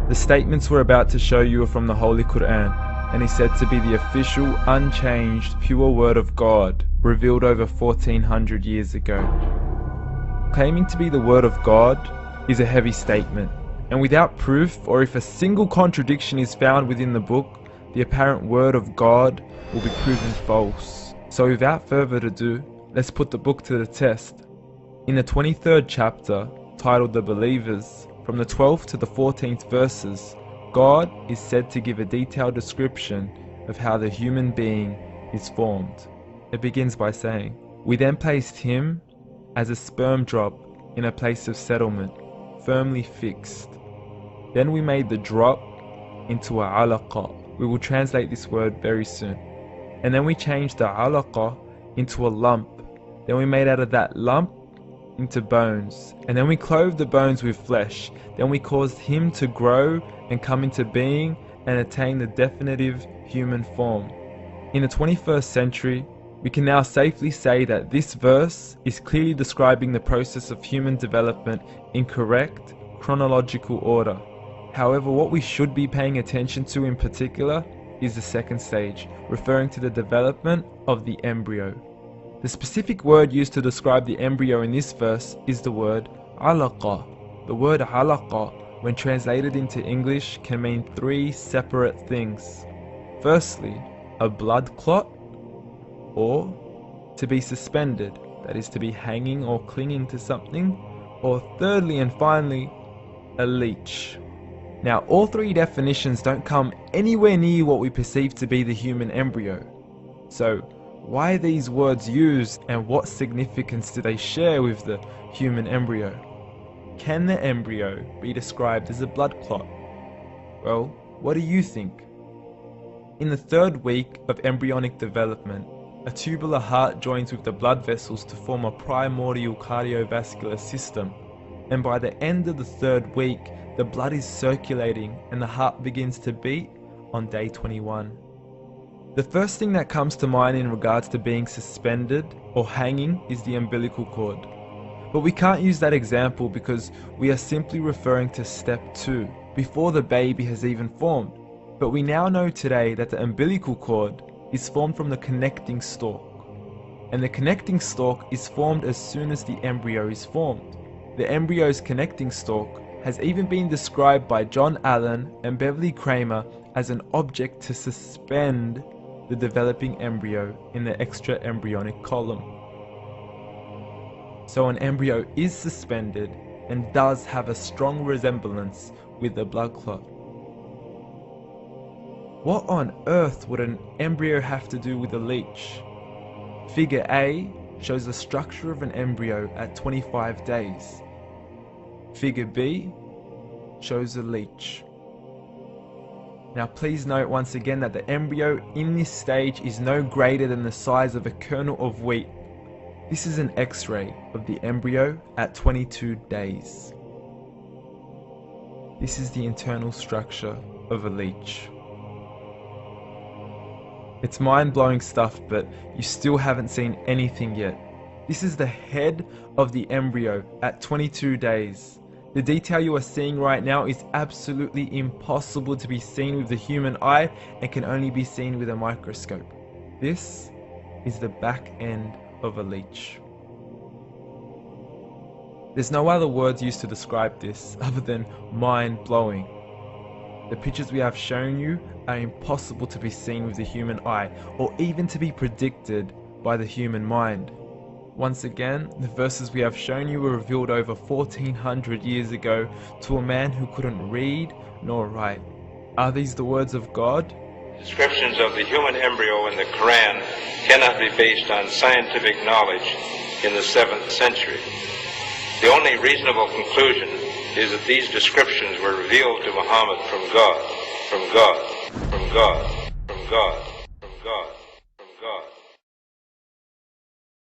The statements we're about to show you are from the Holy Quran, and is said to be the official, unchanged, pure word of God, revealed over 1400 years ago. Claiming to be the word of God is a heavy statement, and without proof, or if a single contradiction is found within the book, the apparent word of God will be proven false. So without further ado, let's put the book to the test. In the 23rd chapter, titled The Believers, from the 12th to the 14th verses, God is said to give a detailed description of how the human being is formed. It begins by saying, "We then placed him as a sperm drop in a place of settlement, firmly fixed. Then we made the drop into a alaqa." We will translate this word very soon. "And then we changed the alaqa into a lump. Then we made out of that lump into bones. And then we clothed the bones with flesh. Then we caused him to grow and come into being and attain the definitive human form." In the 21st century, we can now safely say that this verse is clearly describing the process of human development in correct chronological order. However, what we should be paying attention to in particular is the second stage, referring to the development of the embryo. The specific word used to describe the embryo in this verse is the word alaqa. The word alaqa, when translated into English, can mean three separate things. Firstly, a blood clot, or to be suspended, that is to be hanging or clinging to something, or thirdly and finally, a leech. Now, all three definitions don't come anywhere near what we perceive to be the human embryo. So, why are these words used, and what significance do they share with the human embryo? Can the embryo be described as a blood clot? Well, what do you think? In the third week of embryonic development, a tubular heart joins with the blood vessels to form a primordial cardiovascular system, and by the end of the third week, the blood is circulating and the heart begins to beat on day 21. The first thing that comes to mind in regards to being suspended or hanging is the umbilical cord. But we can't use that example because we are simply referring to step 2, before the baby has even formed. But we now know today that the umbilical cord is formed from the connecting stalk. And the connecting stalk is formed as soon as the embryo is formed. The embryo's connecting stalk has even been described by John Allen and Beverly Kramer as an object to suspend the developing embryo in the extra-embryonic column. So an embryo is suspended and does have a strong resemblance with the blood clot. What on earth would an embryo have to do with a leech? Figure A shows the structure of an embryo at 25 days. Figure B shows a leech. Now please note once again that the embryo in this stage is no greater than the size of a kernel of wheat. This is an X-ray of the embryo at 22 days. This is the internal structure of a leech. It's mind-blowing stuff, but you still haven't seen anything yet. This is the head of the embryo at 22 days. The detail you are seeing right now is absolutely impossible to be seen with the human eye and can only be seen with a microscope. This is the back end of a leech. There's no other words used to describe this other than mind-blowing. The pictures we have shown you are impossible to be seen with the human eye, or even to be predicted by the human mind. Once again, the verses we have shown you were revealed over 1400 years ago to a man who couldn't read nor write. Are these the words of God? Descriptions of the human embryo in the Quran cannot be based on scientific knowledge in the 7th century. The only reasonable conclusion is that these descriptions were revealed to Muhammad from God, from God, from God, from God, from God.